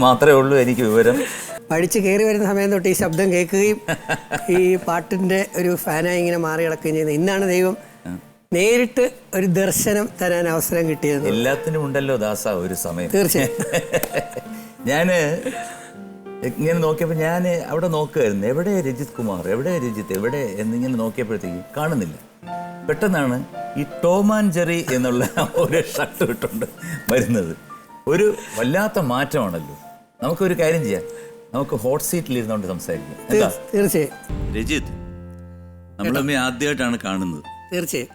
മാത്രമേ ഉള്ളൂ എനിക്ക് വിവരം. പഠിച്ച് കയറി വരുന്ന സമയം തൊട്ട് ഈ ശബ്ദം കേൾക്കുകയും ഈ പാട്ടിൻ്റെ ഒരു ഫാനായി ഇങ്ങനെ മാറി കിടക്കുകയും ചെയ്യുന്നത്. ഇന്നാണ് ദൈവം നേരിട്ട് ഒരു ദർശനം തരാൻ അവസരം കിട്ടിയത്. എല്ലാത്തിനും ഉണ്ടല്ലോ ദാസ ഒരു സമയം. തീർച്ചയായും. ഞാൻ ഇങ്ങനെ നോക്കിയപ്പോൾ ഞാൻ അവിടെ നോക്കുമായിരുന്നു, എവിടെ രജിത് കുമാർ, എവിടെ രജിത്ത്, എവിടെ എന്നിങ്ങനെ നോക്കിയപ്പോഴത്തേക്ക് കാണുന്നില്ല. പെട്ടെന്നാണ് ഈ ടോം ആൻഡ് ജെറി എന്നുള്ള ഒരു ഷർട്ട് ഇട്ടുകൊണ്ട് വരുന്നത്. ഒരു വല്ലാത്ത മാറ്റമാണല്ലോ. നമുക്കൊരു കാര്യം ചെയ്യാം, നമുക്ക് ഹോട്ട് സീറ്റിൽ ഇരുന്നുകൊണ്ട് സംസാരിക്കാം. തീർച്ചയായും. രജിത്ത്, നമ്മൾ തമ്മിൽ ആദ്യമായിട്ടാണ് കാണുന്നത്. തീർച്ചയായും.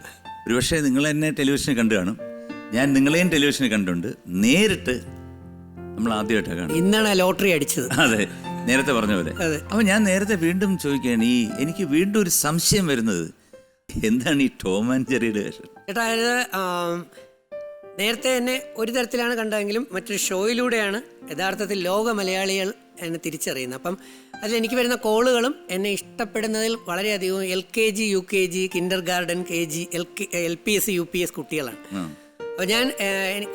ഒരുപക്ഷെ നിങ്ങൾ എന്നെ ടെലിവിഷനിൽ കണ്ടു കാണും, ഞാൻ നിങ്ങളെയും ടെലിവിഷനിൽ കണ്ടുണ്ട്. നേരിട്ട് നമ്മൾ ആദ്യമായിട്ടാണ് കാണുന്നത്. ഇന്നാണ് ലോട്ടറി അടിച്ചത്. അതെ, നേരത്തെ പറഞ്ഞ പോലെ. അപ്പൊ ഞാൻ നേരത്തെ വീണ്ടും ചോദിക്കുകയാണ്, എനിക്ക് വീണ്ടും ഒരു സംശയം വരുന്നത്, എന്താണ് ഈ ടോം ആൻഡ് ജെറിയുടെ വേഷം? ചേട്ടാ, നേരത്തെ എന്നെ ഒരു തരത്തിലാണ് കണ്ടതെങ്കിലും മറ്റൊരു ഷോയിലൂടെയാണ് യഥാർത്ഥത്തിൽ ലോക മലയാളികൾ എന്നെ തിരിച്ചറിയുന്നത്. അപ്പം അതിലെനിക്ക് വരുന്ന കോളുകളും എന്നെ ഇഷ്ടപ്പെടുന്നതിൽ വളരെയധികം LKG UKG Kinder garden KG LPS UPS കുട്ടികളാണ്. അപ്പോൾ ഞാൻ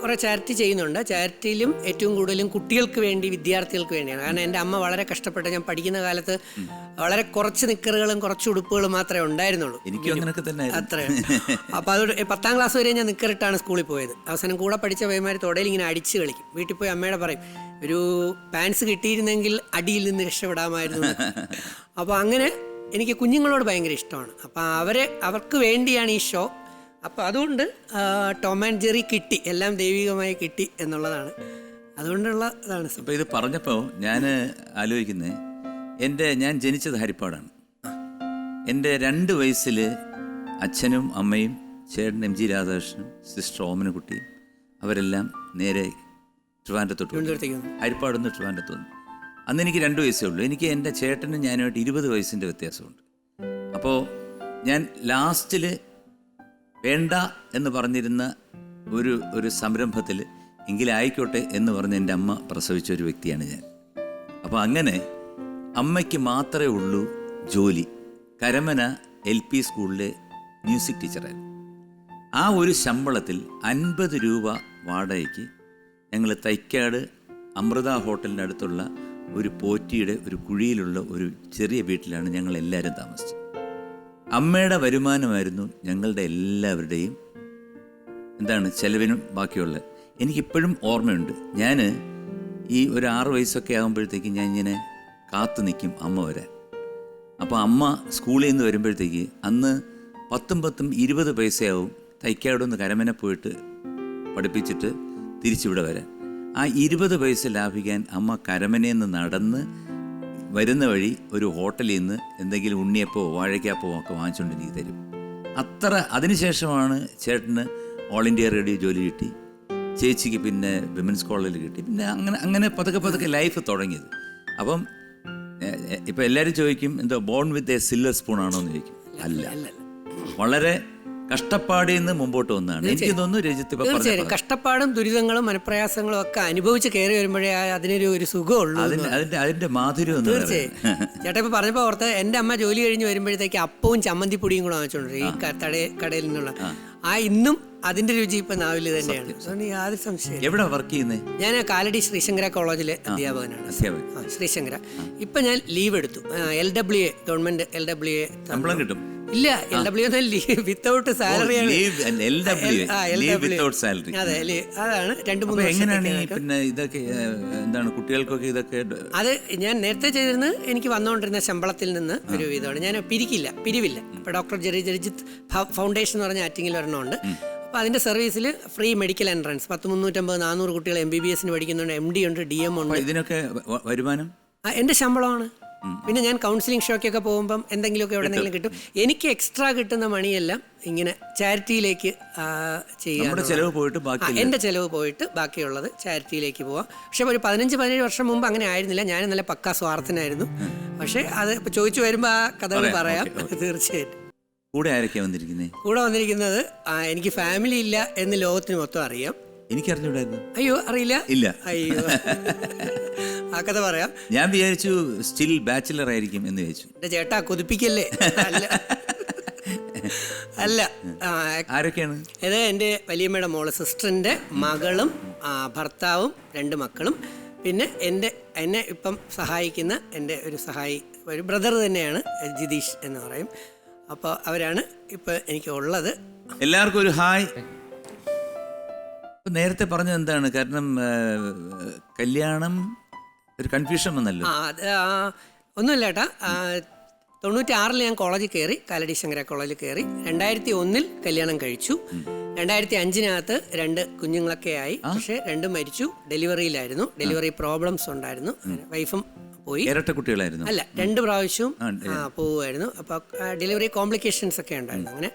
കുറേ ചാരിറ്റി ചെയ്യുന്നുണ്ട്. ചാരിറ്റിയിലും ഏറ്റവും കൂടുതലും കുട്ടികൾക്ക് വേണ്ടി, വിദ്യാർത്ഥികൾക്ക് വേണ്ടിയാണ്. കാരണം എൻ്റെ അമ്മ വളരെ കഷ്ടപ്പെട്ട്, ഞാൻ പഠിക്കുന്ന കാലത്ത് വളരെ കുറച്ച് നിക്കറുകളും കുറച്ച് ഉടുപ്പുകളും മാത്രമേ ഉണ്ടായിരുന്നുള്ളൂ. അത്രേ. അപ്പോൾ അതുകൊണ്ട് 10ാം ക്ലാസ് വരെ ഞാൻ നിക്കറിട്ടാണ് സ്കൂളിൽ പോയത്. അവസാനം കൂടെ പഠിച്ച പയ്യന്മാർ തുടയിൽ ഇങ്ങനെ അടിച്ച് കളിക്കും. വീട്ടിൽ പോയി അമ്മയോട് പറയും, ഒരു പാൻസ് കിട്ടിയിരുന്നെങ്കിൽ അടിയിൽ നിന്ന് രക്ഷപ്പെടാമായിരുന്നു. അപ്പോൾ അങ്ങനെ എനിക്ക് കുഞ്ഞുങ്ങളോട് ഭയങ്കര ഇഷ്ടമാണ്. അപ്പോൾ അവർക്ക് വേണ്ടിയാണ് ഈ ഷോ. അപ്പോൾ അതുകൊണ്ട് ടോം ആൻഡ് ജെറി കിട്ടി, എല്ലാം ദൈവികമായി കിട്ടി എന്നുള്ളതാണ്. അതുകൊണ്ടുള്ള ഇതാണ്. അപ്പോൾ ഇത് പറഞ്ഞപ്പോൾ ഞാൻ ആലോചിക്കുന്നത്, ഞാൻ ജനിച്ചത് ഹരിപ്പാടാണ്. എൻ്റെ 2 വയസ്സിൽ അച്ഛനും അമ്മയും ചേട്ടൻ MG രാധാകൃഷ്ണനും സിസ്റ്റർ ഓമനക്കുട്ടിയും അവരെല്ലാം നേരെ ട്രിവാൻഡ്രത്തോട്ട്, ഹരിപ്പാട് നിന്ന് ട്രിവാൻഡ്രത്ത് വന്നു. അന്ന് എനിക്ക് 2 വയസ്സേ ഉള്ളൂ. എനിക്ക് എൻ്റെ ചേട്ടനും ഞാനുമായിട്ട് 20 വയസ്സിൻ്റെ വ്യത്യാസമുണ്ട്. അപ്പോൾ ഞാൻ ലാസ്റ്റിൽ വേണ്ട എന്ന് പറഞ്ഞിരുന്ന ഒരു സംരംഭത്തിൽ എങ്കിലും ആയിക്കോട്ടെ എന്ന് പറഞ്ഞ് എൻ്റെ അമ്മ പ്രസവിച്ച ഒരു വ്യക്തിയാണ് ഞാൻ. അപ്പോൾ അങ്ങനെ അമ്മയ്ക്ക് മാത്രമേ ഉള്ളൂ ജോലി. കരമന LP സ്കൂളിലെ മ്യൂസിക് ടീച്ചറായിരുന്നു. ആ ഒരു ശമ്പളത്തിൽ 50 രൂപ വാടകയ്ക്ക് ഞങ്ങൾ തൈക്കാട് അമൃത ഹോട്ടലിൻ്റെ അടുത്തുള്ള ഒരു പോറ്റിയുടെ ഒരു കുഴിയിലുള്ള ഒരു ചെറിയ വീട്ടിലാണ് ഞങ്ങൾ എല്ലാവരും താമസിച്ചത്. അമ്മയുടെ വരുമാനമായിരുന്നു ഞങ്ങളുടെ എല്ലാവരുടെയും ചെലവിനും ബാക്കിയുള്ള. എനിക്കിപ്പോഴും ഓർമ്മയുണ്ട്, ഞാൻ ഈ ഒരു 6 വയസ്സൊക്കെ ആകുമ്പോഴത്തേക്ക് ഞാൻ ഇങ്ങനെ കാത്തു നിൽക്കും അമ്മ വരാൻ. അപ്പോൾ അമ്മ സ്കൂളിൽ നിന്ന് വരുമ്പോഴത്തേക്ക് അന്ന് 10 20 പൈസയാവും തൈക്കാടൊന്ന് കരമന പോയിട്ട് പഠിപ്പിച്ചിട്ട് തിരിച്ചിവിടെ വരാൻ. ആ 20 പൈസ ലാഭിക്കാൻ അമ്മ കരമനയിൽ നിന്ന് നടന്ന് വരുന്ന വഴി ഒരു ഹോട്ടലിൽ നിന്ന് എന്തെങ്കിലും ഉണ്ണിയപ്പോ വാഴയ്ക്കാപ്പോ ഒക്കെ വാങ്ങിച്ചുകൊണ്ട് എനിക്ക് തരും. അതിനുശേഷമാണ് ചേട്ടന് ഓൾ ഇന്ത്യ റേഡിയോ ജോലി കിട്ടി, ചേച്ചിക്ക് പിന്നെ വിമൻസ് കോളേജിൽ കിട്ടി. പിന്നെ അങ്ങനെ പതുക്കെ ലൈഫ് തുടങ്ങിയത്. അപ്പം ഇപ്പം എല്ലാവരും ചോദിക്കും, bone with a silver spoon ആണോ എന്ന് ചോദിക്കും. അല്ല, വളരെ കഷ്ടപ്പാടിൽ നിന്ന് മുമ്പോട്ട് വന്നതാണ്. എനിക്ക് തോന്നുന്നു രജിത്ത് കഷ്ടപ്പാടും ദുരിതങ്ങളും മനപ്രയാസങ്ങളും ഒക്കെ അനുഭവിച്ച് കയറി വരുമ്പോഴേ അതിനൊരു സുഖമുള്ളൂ, അതിന്റെ മാധുര്യം. തീർച്ചയായും. ചേട്ടാ ഇപ്പൊ പറഞ്ഞപ്പോ ഓർത്ത്, എന്റെ അമ്മ ജോലി കഴിഞ്ഞ് വരുമ്പോഴത്തേക്ക് അപ്പവും ചമ്മന്തിപ്പൊടിയും കൂടെ വാങ്ങിച്ചോണ്ടിരിക്കും ഈ കടയിൽ നിന്നുള്ള. ഇന്നും അതിന്റെ രുചി ഇപ്പൊ നാവില് തന്നെയാണ്. അതുകൊണ്ട് യാതൊരു സംശയം. എവിടെ വർക്ക് ചെയ്യുന്നത്? ഞാൻ കാലടി ശ്രീശങ്കര കോളേജിലെ അധ്യാപകനാണ്. ശ്രീശങ്കര. ഇപ്പൊ ഞാൻ ലീവ് എടുത്തു. LWA ഗവൺമെന്റ് LWA ശമ്പളം കിട്ടും. ഇല്ല, LWA വിത്തൗട്ട് സാലറിയാണ്. അതെ, അതാണ് 2-3 ഇതൊക്കെ കുട്ടികൾക്കൊക്കെ ഇതൊക്കെ. അത് ഞാൻ നേരത്തെ ചെയ്തിരുന്നത് എനിക്ക് വന്നുകൊണ്ടിരുന്ന ശമ്പളത്തിൽ നിന്ന് ഒരു വിധമാണ്. ഞാൻ പിരിവില്ല. ഇപ്പൊ ഡോക്ടർ രജിത്ത് ഫൗണ്ടേഷൻ എന്ന് പറഞ്ഞ ആറ്റിങ്ങിൽ ഒരെണ്ണമുണ്ട്. അപ്പോൾ അതിൻ്റെ സർവീസിൽ ഫ്രീ മെഡിക്കൽ എൻട്രൻസ് 350-400 കുട്ടികൾ MBBS പഠിക്കുന്നുണ്ട്. MD ഉണ്ട്, DM ഉണ്ട്. ഇതിനൊക്കെ വരുമാനം എൻ്റെ ശമ്പളമാണ്. പിന്നെ ഞാൻ കൗൺസിലിംഗ് ഷോക്കൊക്കെ പോകുമ്പം എന്തെങ്കിലുമൊക്കെ എവിടെയെങ്കിലും കിട്ടും. എനിക്ക് എക്സ്ട്രാ കിട്ടുന്ന മണിയെല്ലാം ഇങ്ങനെ ചാരിറ്റിയിലേക്ക് ചെയ്യാം. എൻ്റെ ചിലവ് പോയിട്ട് ബാക്കിയുള്ളത് ചാരിറ്റിയിലേക്ക് പോവാം. പക്ഷെ ഒരു 15-17 വർഷം മുമ്പ് അങ്ങനെ ആയിരുന്നില്ല. ഞാൻ നല്ല പക്കാ സ്വാർത്ഥനായിരുന്നു. പക്ഷെ അത് ഇപ്പോൾ ചോദിച്ചു വരുമ്പോൾ ആ കഥകൾ പറയാം. തീർച്ചയായിട്ടും. കൂടെ വന്നിരിക്കുന്നത് എനിക്ക് ഫാമിലി ഇല്ല എന്ന് ലോകത്തിന് മൊത്തം അറിയാം. എനിക്കറിഞ്ഞൂടായിരുന്നു. അയ്യോ, അറിയില്ല? ഇല്ല. അയ്യോ, ആ കഥ പറയാം. ഞാൻ വിചാരിച്ചു സ്റ്റിൽ ബാച്ചിലർ ആയിരിക്കും എന്ന് വിചാരിച്ചു. എന്റെ ചേട്ടാ കൊതിപ്പിക്കല്ലേ. അല്ല. ആരൊക്കെയാണ്? ഇത് എൻ്റെ വലിയമ്മയുടെ മോള്, സിസ്റ്ററിന്റെ മകളും ഭർത്താവും 2 മക്കളും, പിന്നെ എന്നെ ഇപ്പം സഹായിക്കുന്ന എൻ്റെ ഒരു ബ്രദർ തന്നെയാണ് ജിതീഷ് എന്ന് പറയും. അപ്പോൾ അവരാണ് ഇപ്പോൾ എനിക്ക് ഉള്ളത്. എല്ലാവർക്കും ഒരു ഹായ്. നേരത്തെ പറഞ്ഞത് എന്താണ്? കാരണം കല്യാണം ഒരു കൺഫ്യൂഷൻ വന്നല്ലോ. ഒന്നുമില്ല ഏട്ടാ, 96 ഞാൻ കോളേജിൽ കയറി, കാലടി ശങ്കര കോളേജിൽ കയറി. 2001 കല്യാണം കഴിച്ചു. 2005 2 കുഞ്ഞുങ്ങളൊക്കെ ആയി. പക്ഷെ 2 മരിച്ചു. ഡെലിവറിയിലായിരുന്നു. ഡെലിവറി പ്രോബ്ലംസ് ഉണ്ടായിരുന്നു. വൈഫും പോയി. ഇരട്ട കുട്ടികളായിരുന്നു? അല്ല, 2 പ്രാവശ്യവും പോവുമായിരുന്നു. അപ്പോൾ ഡെലിവറി കോംപ്ലിക്കേഷൻസ് ഒക്കെ ഉണ്ടായിരുന്നു. അങ്ങനെ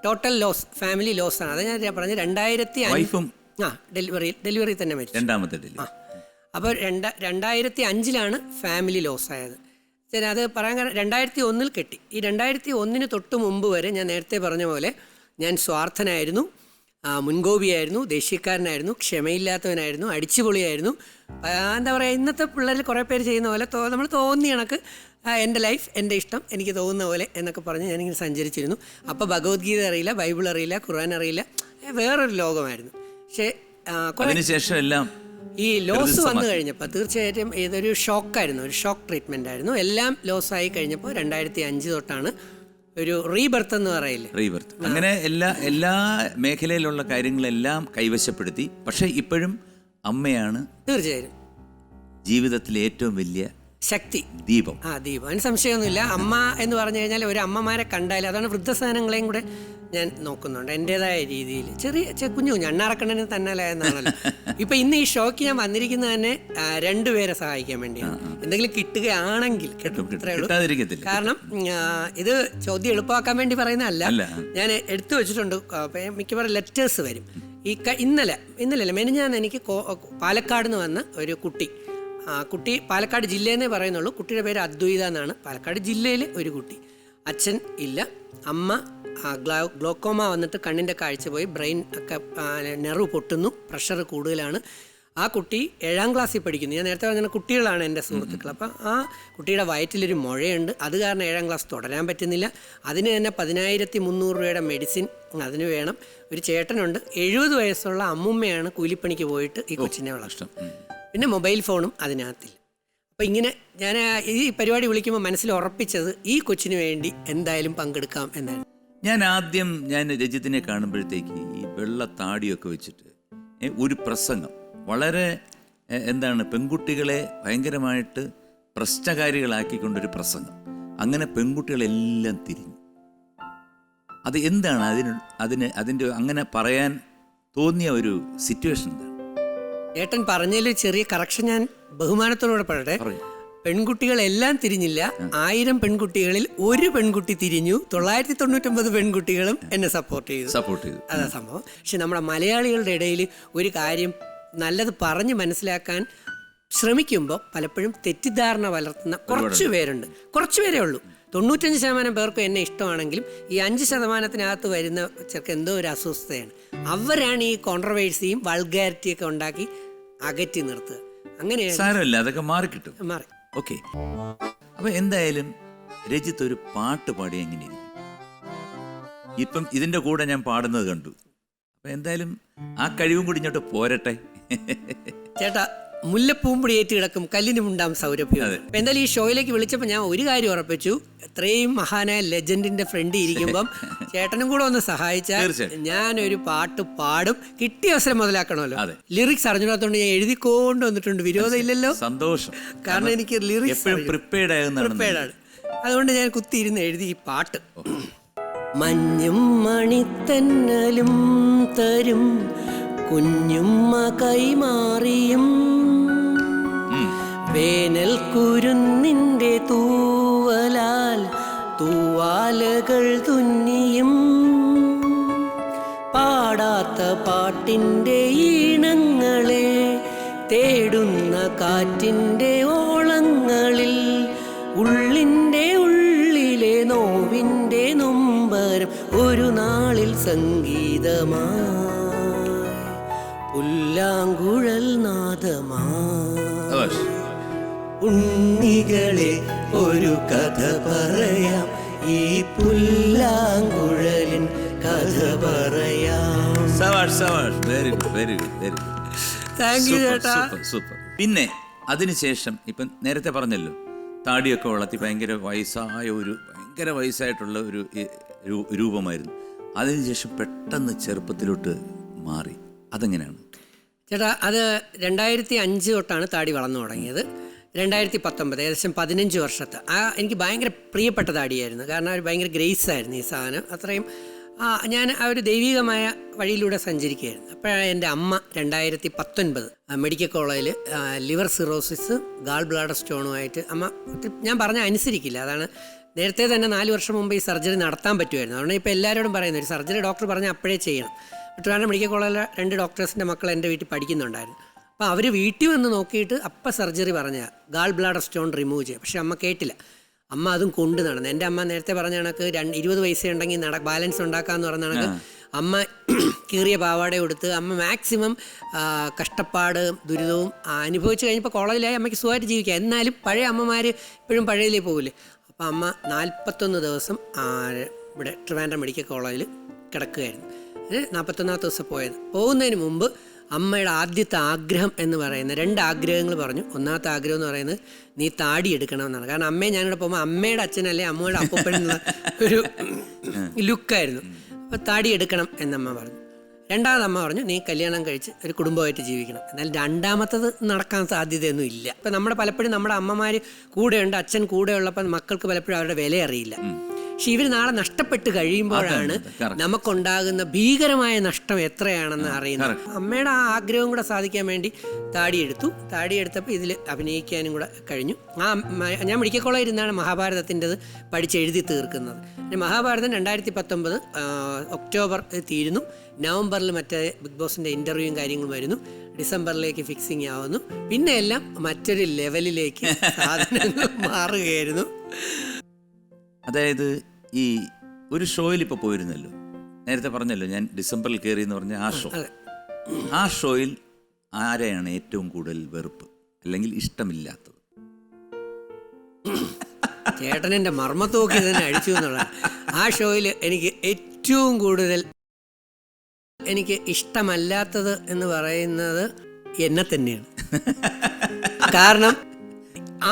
ടോട്ടൽ ലോസ്, ഫാമിലി ലോസ് ആണ്. അത് ഞാൻ പറഞ്ഞു. 2005 ഡെലിവറി തന്നെ മരിച്ചു, രണ്ടാമത്തെ ഡെലിവറി. അപ്പോൾ 2005 ഫാമിലി ലോസ് ആയത്. ശരി, അത് പറയാൻ കാരണം 2001 കെട്ടി. ഈ 2001 തൊട്ട് മുമ്പ് വരെ ഞാൻ നേരത്തെ പറഞ്ഞ പോലെ ഞാൻ സ്വാർത്ഥനായിരുന്നു, മുൻകോപിയായിരുന്നു, ദേഷ്യക്കാരനായിരുന്നു, ക്ഷമയില്ലാത്തവനായിരുന്നു, അടിച്ചുപൊളിയായിരുന്നു. എന്താ പറയുക, ഇന്നത്തെ പിള്ളേരിൽ കുറേ പേര് ചെയ്യുന്ന പോലെ നമ്മൾ തോന്നിയ കണക്ക് എൻ്റെ ലൈഫ്, എൻ്റെ ഇഷ്ടം, എനിക്ക് തോന്നുന്ന പോലെ എന്നൊക്കെ പറഞ്ഞ് ഞാനിങ്ങനെ സഞ്ചരിച്ചിരുന്നു. അപ്പോൾ ഭഗവത്ഗീത അറിയില്ല, ബൈബിൾ അറിയില്ല, ഖുർആൻ അറിയില്ല, വേറൊരു ലോകമായിരുന്നു. പക്ഷേ അതിനുശേഷം എല്ലാം ഈ ലോസ് വന്നു കഴിഞ്ഞപ്പോൾ തീർച്ചയായിട്ടും ഇതൊരു ഷോക്കായിരുന്നു, ഒരു ഷോക്ക് ട്രീറ്റ്മെൻ്റ് ആയിരുന്നു. എല്ലാം ലോസായി കഴിഞ്ഞപ്പോൾ 2005 തൊട്ടാണ് ഒരു റീബർത്ത് എന്ന് പറയില്ലേ, റീബർത്ത്. അങ്ങനെ എല്ലാ മേഖലയിലുള്ള കാര്യങ്ങളെല്ലാം കൈവശപ്പെടുത്തി. പക്ഷെ ഇപ്പോഴും അമ്മയാണ് തീർച്ചയായും ജീവിതത്തിലെ ഏറ്റവും വലിയ ശക്തി, ദീപം. ദീപം, അതിന് സംശയമൊന്നുമില്ല. അമ്മ എന്ന് പറഞ്ഞു കഴിഞ്ഞാൽ ഒരു അമ്മമാരെ കണ്ടാൽ, അതാണ് വൃദ്ധസാധനങ്ങളെയും കൂടെ ഞാൻ നോക്കുന്നുണ്ട് എൻ്റെതായ രീതിയിൽ. ചെറിയ കുഞ്ഞു അണ്ണാറക്കണ്ണന് തന്നാലായെന്നാണല്ലോ. ഇപ്പം ഇന്ന് ഈ ഷോക്ക് ഞാൻ വന്നിരിക്കുന്നത് തന്നെ 2 പേരെ സഹായിക്കാൻ വേണ്ടിയാണ്. എന്തെങ്കിലും കിട്ടുകയാണെങ്കിൽ ഇത്രയേ ഉള്ളൂ. കാരണം ഇത് ചോദ്യം എളുപ്പമാക്കാൻ വേണ്ടി പറയുന്നതല്ല, ഞാൻ എടുത്തു വെച്ചിട്ടുണ്ട്. മിക്കവാറും ലെറ്റേഴ്സ് വരും. ഇന്നലെ മെനഞ്ഞാന്ന് എനിക്ക് പാലക്കാട് നിന്ന് വന്ന ഒരു കുട്ടി പാലക്കാട് ജില്ലയെന്നേ പറയുന്നുള്ളൂ. കുട്ടിയുടെ പേര് അദ്വൈത എന്നാണ്. പാലക്കാട് ജില്ലയിലെ ഒരു കുട്ടി. അച്ഛൻ ഇല്ല, അമ്മ ഗ്ലോക്കോമ വന്നിട്ട് കണ്ണിൻ്റെ കാഴ്ച പോയി, ബ്രെയിൻ ഒക്കെ നെർവ് പൊട്ടുന്നു, പ്രഷർ കൂടുതലാണ്. ആ കുട്ടി 7ാം ക്ലാസ്സിൽ പഠിക്കുന്നു. ഞാൻ നേരത്തെ പറഞ്ഞ കുട്ടികളാണ് എൻ്റെ സുഹൃത്തുക്കൾ. അപ്പം ആ കുട്ടിയുടെ വയറ്റിലൊരു മുഴയുണ്ട്. അത് കാരണം 7ാം ക്ലാസ് തുടരാൻ പറ്റുന്നില്ല. അതിന് തന്നെ 10,300 രൂപയുടെ മെഡിസിൻ അതിന് വേണം. ഒരു ചേട്ടനുണ്ട്, 70 വയസ്സുള്ള അമ്മുമ്മയാണ് കൂലിപ്പണിക്ക് പോയിട്ട് ഈ കൊച്ചിനെ വളർത്തും. പിന്നെ മൊബൈൽ ഫോണും അതിനകത്തില്ല. അപ്പം ഇങ്ങനെ ഞാൻ ഈ പരിപാടി വിളിക്കുമ്പോൾ മനസ്സിൽ ഉറപ്പിച്ചത് ഈ കൊച്ചിന് വേണ്ടി എന്തായാലും പങ്കെടുക്കാം എന്നാണ്. ഞാൻ രജിത്തിനെ കാണുമ്പോഴത്തേക്ക് ഈ വെള്ള താടിയൊക്കെ വെച്ചിട്ട് ഒരു പ്രസംഗം, വളരെ പെൺകുട്ടികളെ ഭയങ്കരമായിട്ട് പ്രശ്നകാരികളാക്കിക്കൊണ്ടൊരു പ്രസംഗം. അങ്ങനെ പെൺകുട്ടികളെല്ലാം തിരിഞ്ഞു. അത് എന്താണ് അതിൻ്റെ അങ്ങനെ പറയാൻ തോന്നിയ ഒരു സിറ്റുവേഷൻ എന്താണ്? ഏട്ടൻ പറഞ്ഞതിൽ ചെറിയ കറക്ഷൻ ഞാൻ ബഹുമാനത്തോടെ പറയട്ടെ. പെൺകുട്ടികളെല്ലാം തിരിഞ്ഞില്ല. 1000 പെൺകുട്ടികളിൽ ഒരു പെൺകുട്ടി തിരിഞ്ഞു. 999 പെൺകുട്ടികളും എന്നെ സപ്പോർട്ട് ചെയ്തു. അതാ സംഭവം. പക്ഷെ നമ്മുടെ മലയാളികളുടെ ഇടയിൽ ഒരു കാര്യം നല്ലത് പറഞ്ഞ് മനസ്സിലാക്കാൻ ശ്രമിക്കുമ്പോൾ പലപ്പോഴും തെറ്റിദ്ധാരണ വളർത്തുന്ന കുറച്ച് പേരുണ്ട്. കുറച്ച് പേരേ ഉള്ളൂ. 95% പേർക്കും എന്നെ ഇഷ്ടമാണെങ്കിലും ഈ 5% വരുന്ന ചെറുക്ക് എന്തോ ഒരു അസ്വസ്ഥതയാണ്. അവരാണ് ഈ കോൺട്രവേഴ്സിയും വൾഗാരിറ്റിയൊക്കെ ഉണ്ടാക്കി അകറ്റി നിർത്തുക. അങ്ങനെയാണ്. അതൊക്കെ മാറി കിട്ടും. മാറി. ഓക്കെ. അപ്പൊ എന്തായാലും രജിത്ത് ഒരു പാട്ട് പാടി എങ്ങനെ ഇരിക്കും? ഇപ്പം ഇതിന്റെ കൂടെ ഞാൻ പാടുന്നത് കണ്ടു. അപ്പൊ എന്തായാലും ആ കഴിവും കൂടി ഇങ്ങോട്ട് പോരട്ടെ. ചേട്ടാ, മുല്ലപ്പൂമ്പൊടി ഏറ്റ് കിടക്കും കല്ലിനുമുണ്ടാം സൗരഭ്യം. അപ്പൊ എന്തായാലും ഈ ഷോയിലേക്ക് വിളിച്ചപ്പോൾ ഞാൻ ഒരു കാര്യം ഉറപ്പിച്ചു, എത്രയും മഹാനായ ലെജൻഡിന്റെ ഫ്രണ്ട് ഇരിക്കുമ്പം ചേട്ടനും കൂടെ ഒന്ന് സഹായിച്ചാൽ ഞാനൊരു പാട്ട് പാടും. കിട്ടിയ അവസരം മുതലാക്കണമല്ലോ. ലിറിക്സ് അറിഞ്ഞിടത്തോണ്ട് ഞാൻ എഴുതിക്കൊണ്ട് വന്നിട്ടുണ്ട്. വിരോധം ഇല്ലല്ലോ? സന്തോഷം. കാരണം എനിക്ക് ലിറിക്സ് പ്രിപ്പയർഡ് ആണ്. അതുകൊണ്ട് ഞാൻ കുത്തിയിരുന്ന് എഴുതി ഈ പാട്ട്. മഞ്ഞും മണിത്തന്നലും തരും കുഞ്ഞുമ്മ കൈമാറിയും വേനൽ കുരുന്നിൻ്റെ തൂവലാൽ തൂവാലകൾ തുന്നിയും പാടാത്ത പാട്ടിൻ്റെ ഈണങ്ങളെ തേടുന്ന കാറ്റിൻ്റെ ഓളങ്ങളിൽ ഉള്ളിൻ്റെ ഉള്ളിലെ നോവിൻ്റെ നൊമ്പരം ഒരു നാളിൽ സംഗീതമായി പുല്ലാങ്കുഴൽ നാദമായി. ഉണ്ണികളെ ഒരു കഥ പറയാം, ഈ പുല്ലാങ്കുഴലിൻ കഥ പറയാം. Very good. താങ്ക് യു ചേട്ടാ. സൂപ്പർ. പിന്നെ അതിനുശേഷം ഇപ്പം നേരത്തെ പറഞ്ഞല്ലോ, താടിയൊക്കെ വളർത്തി ഭയങ്കര വയസ്സായിട്ടുള്ള ഒരു രൂപമായിരുന്നു. അതിനുശേഷം പെട്ടെന്ന് ചെറുപ്പത്തിലോട്ട് മാറി. അതെങ്ങനെയാണ് ചേട്ടാ? അത് 2005 തൊട്ടാണ് താടി വളർന്നു തുടങ്ങിയത്. 2019 ഏകദേശം 15 വർഷത്തെ എനിക്ക് ഭയങ്കര പ്രിയപ്പെട്ട താടിയായിരുന്നു. കാരണം ഒരു ഭയങ്കര ഗ്രേസ് ആയിരുന്നു ഈ സാധനം. അത്രയും ഞാൻ ആ ഒരു ദൈവികമായ വഴിയിലൂടെ സഞ്ചരിക്കുകയായിരുന്നു. അപ്പോഴാണ് എൻ്റെ അമ്മ 2019 മെഡിക്കൽ കോളേജിൽ ലിവർ സിറോസിസ്, ഗാൾ ബ്ലാഡർ സ്റ്റോണുമായിട്ട് അമ്മ ഞാൻ പറഞ്ഞാൽ അനുസരിക്കില്ല. അതാണ് നേരത്തെ തന്നെ 4 വർഷം മുമ്പ് ഈ സർജറി നടത്താൻ പറ്റുമായിരുന്നു. അതുകൊണ്ട് ഇപ്പോൾ എല്ലാവരോടും പറയുന്നത് ഒരു സർജറി ഡോക്ടർ പറഞ്ഞാൽ അപ്പോഴേ ചെയ്യണം. ട്രിവാൻഡ്രം മെഡിക്കൽ കോളേജിലെ 2 ഡോക്ടേഴ്സിൻ്റെ മക്കൾ എൻ്റെ വീട്ടിൽ പഠിക്കുന്നുണ്ടായിരുന്നു. അപ്പോൾ അവർ വീട്ടിൽ വന്ന് നോക്കിയിട്ട് അപ്പം സർജറി പറഞ്ഞാൽ ഗാൾ ബ്ലാഡർ സ്റ്റോൺ റിമൂവ് ചെയ്യുക. പക്ഷേ അമ്മ കേട്ടില്ല. അമ്മ അതും കൊണ്ട് നടന്നു. എൻ്റെ അമ്മ നേരത്തെ പറഞ്ഞ കണക്ക് 20 വയസ്സേ ഉണ്ടെങ്കിൽ ബാലൻസ് ഉണ്ടാക്കാമെന്ന് പറഞ്ഞ കണക്ക് അമ്മ കീറിയ പാവാട കൊടുത്ത് അമ്മ മാക്സിമം കഷ്ടപ്പാട് ദുരിതവും അനുഭവിച്ച് കഴിഞ്ഞപ്പോൾ കോളേജിലായി അമ്മയ്ക്ക് സുഖമായിട്ട് ജീവിക്കുക. എന്നാലും പഴയ അമ്മമാർ ഇപ്പോഴും പഴയതിലേ പോകില്ലേ. അപ്പോൾ അമ്മ 41 ദിവസം ഇവിടെ ട്രിവാൻഡ്രം മെഡിക്കൽ കോളേജിൽ കിടക്കുകയായിരുന്നു. 41ാമത്തെ ദിവസം പോകുന്നതിന് മുമ്പ് അമ്മയുടെ ആദ്യത്തെ ആഗ്രഹം എന്ന് പറയുന്നത് 2 ആഗ്രഹങ്ങൾ പറഞ്ഞു. ഒന്നാമത്തെ ആഗ്രഹം എന്ന് പറയുന്നത് നീ താടി എടുക്കണമെന്നാണ്. കാരണം അമ്മയെ ഞാനിവിടെ പോകുമ്പോൾ അമ്മയുടെ അച്ഛനല്ലേ അമ്മയുടെ അപ്പൂപ്പനെന്നുള്ള ഒരു ലുക്കായിരുന്നു. അപ്പോൾ താടി എടുക്കണം എന്നമ്മ പറഞ്ഞു. രണ്ടാമത് അമ്മ പറഞ്ഞു നീ കല്യാണം കഴിച്ച് ഒരു കുടുംബമായിട്ട് ജീവിക്കണം. എന്നാൽ രണ്ടാമത്തത് നടക്കാൻ സാധ്യതയൊന്നും ഇല്ല. ഇപ്പം പലപ്പോഴും നമ്മുടെ അമ്മമാർ കൂടെയുണ്ട്, അച്ഛൻ കൂടെ ഉള്ളപ്പോൾ മക്കൾക്ക് പലപ്പോഴും അവരുടെ വില അറിയില്ല. പക്ഷെ ഇവർ നാളെ നഷ്ടപ്പെട്ട് കഴിയുമ്പോഴാണ് നമുക്കുണ്ടാകുന്ന ഭീകരമായ നഷ്ടം എത്രയാണെന്ന് അറിയുന്നത്. അമ്മയുടെ ആ ആഗ്രഹം കൂടെ സാധിക്കാൻ വേണ്ടി താടിയെടുത്തപ്പോൾ ഇതിൽ അഭിനയിക്കാനും കൂടെ കഴിഞ്ഞു. ഞാൻ മെഡിക്കൽ കോളേജിൽ ഇരുന്നാണ് മഹാഭാരതത്തിൻ്റെത് പഠിച്ചെഴുതി തീർക്കുന്നത്. മഹാഭാരതം 2019 ഒക്ടോബർ തീരുന്നു. നവംബറിൽ മറ്റേ ബിഗ് ബോസിൻ്റെ ഇൻ്റർവ്യൂവും കാര്യങ്ങളും വരുന്നു. ഡിസംബറിലേക്ക് ഫിക്സിങ് ആവുന്നു. പിന്നെ എല്ലാം മറ്റൊരു ലെവലിലേക്ക് സാധനങ്ങൾ മാറുകയായിരുന്നു. അതായത് ഈ ഒരു ഷോയിൽ ഇപ്പോൾ പോയിരുന്നല്ലോ, നേരത്തെ പറഞ്ഞല്ലോ ഞാൻ ഡിസംബറിൽ കയറി എന്ന് പറഞ്ഞ ആ ഷോയിൽ ആരെയാണ് ഏറ്റവും കൂടുതൽ വെറുപ്പ് അല്ലെങ്കിൽ ഇഷ്ടമില്ലാത്തത്? ചേട്ടനെൻ്റെ മർമ്മത്ത് നോക്കി തന്നെ അഴിച്ചു എന്നുള്ള ആ ഷോയിൽ എനിക്ക് ഏറ്റവും കൂടുതൽ എനിക്ക് ഇഷ്ടമല്ലാത്തത് എന്ന് പറയുന്നത് എന്നെ തന്നെയാണ്. കാരണം